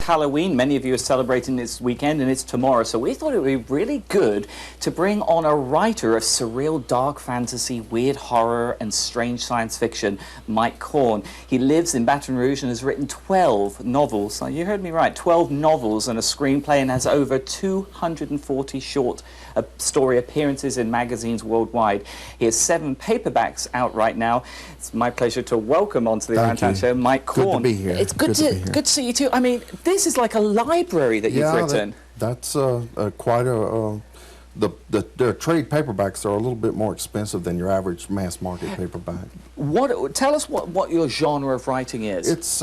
Halloween. Many of you are celebrating this weekend, and it's tomorrow. So we thought it would be really good to bring on a writer of surreal dark fantasy, weird horror, and strange science fiction, Mike Korn. He lives in Baton Rouge and has written 12 novels. You heard me right, 12 novels and a screenplay, and has over 240 short story appearances in magazines worldwide. He has 7 paperbacks out right now. It's my pleasure to welcome onto the Around Town Show, Mike Korn. Good to be here. It's good to see you too. I mean, this is like a library that you've written. That's quite a. The trade paperbacks are a little bit more expensive than your average mass market paperback. Tell us what your genre of writing is. It's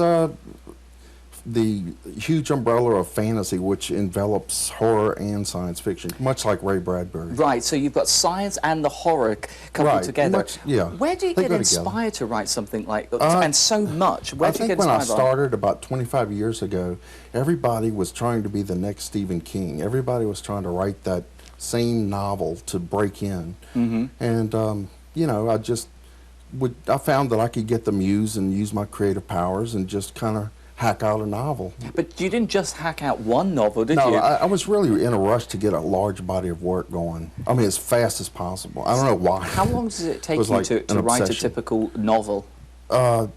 the huge umbrella of fantasy, which envelops horror and science fiction, much like Ray Bradbury. Right, so you've got science and the horror coupled together. Yeah. Where do you get inspired to write something like that? And so much? Where do you get inspired? I think when I started about 25 years ago, everybody was trying to be the next Stephen King. Everybody was trying to write that same novel to break in. And, you know, I found that I could get the muse and use my creative powers and just kind of hack out a novel. But you didn't just hack out one novel, did you? No, I was really in a rush to get a large body of work going. I mean, as fast as possible. I don't know why. How long does it take you to write a typical novel? I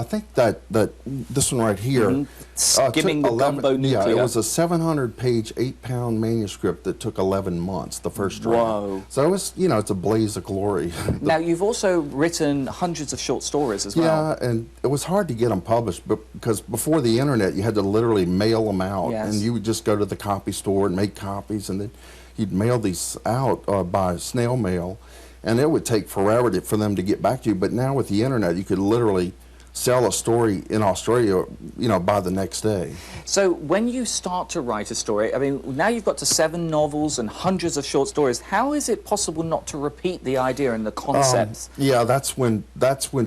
think that this one right here, Skimming the Gumbo Nuclear. Yeah, it was a 700-page, 8-pound manuscript that took 11 months, the first draft. Whoa. So it was, you know, it's a blaze of glory. Now, you've also written hundreds of short stories as well. Yeah, and it was hard to get them published because before the internet, you had to literally mail them out. Yes. And you would just go to the copy store and make copies, and then you'd mail these out by snail mail. And it would take forever for them to get back to you. But now with the internet, you could literally sell a story in Australia, you know, by the next day. So when you start to write a story, I mean, now you've got to 7 novels and hundreds of short stories. How is it possible not to repeat the idea and the concepts? Yeah, that's when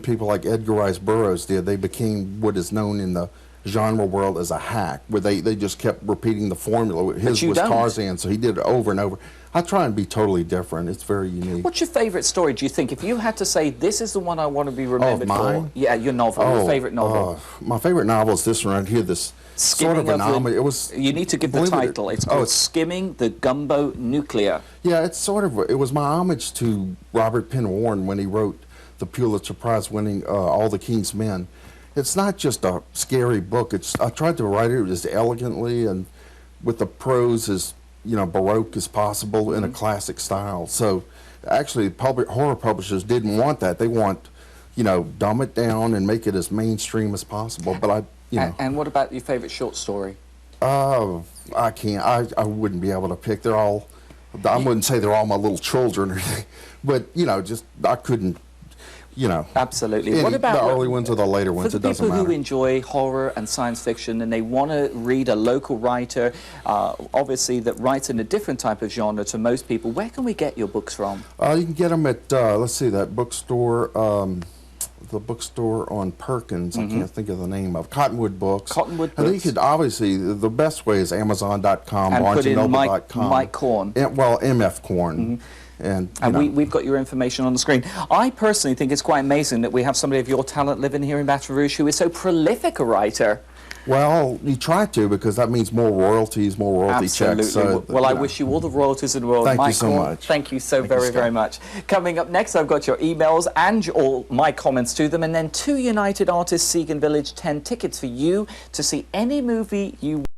people like Edgar Rice Burroughs did. They became what is known in the genre world as a hack, where they just kept repeating the formula. His was Tarzan, so he did it over and over. I try and be totally different. It's very unique. What's your favorite story, do you think? If you had to say, this is the one I want to be remembered for. Yeah, your novel, your favorite novel. My favorite novel is this one right here, this sort of an homage. It was, you need to give the title. It's called Skimming the Gumbo Nuclear. Yeah, it's sort of, it was my homage to Robert Penn Warren when he wrote the Pulitzer Prize winning All the King's Men. It's not just a scary book. I tried to write it as elegantly and with the prose as, you know, baroque as possible in a classic style. So actually horror publishers didn't want that. They want, you know, dumb it down and make it as mainstream as possible. But you know. And what about your favorite short story? I can't. I wouldn't be able to pick. They're all, I wouldn't say they're all my little children or anything, but you know, just I couldn't. You know, absolutely. What about the early ones or the later ones? It doesn't matter. For the people who enjoy horror and science fiction and they want to read a local writer, obviously that writes in a different type of genre to most people, where can we get your books from? You can get them at let's see, that bookstore, the bookstore on Perkins. I can't think of the name of Cottonwood Books. Cottonwood Books. I think you could obviously the best way is Amazon.com, BarnesandNoble.com. Mike Korn. Well, MF Korn. And we've got your information on the screen. I personally think it's quite amazing that we have somebody of your talent living here in Baton Rouge who is so prolific a writer. Well, you try to, because that means more royalties, more royalty checks. So, well, I wish you all the royalties in the world. Thank Mike you so Korn, much. Thank you so very much. Coming up next, I've got your emails and all my comments to them, and then 2 United Artists Segan Village 10 tickets for you to see any movie you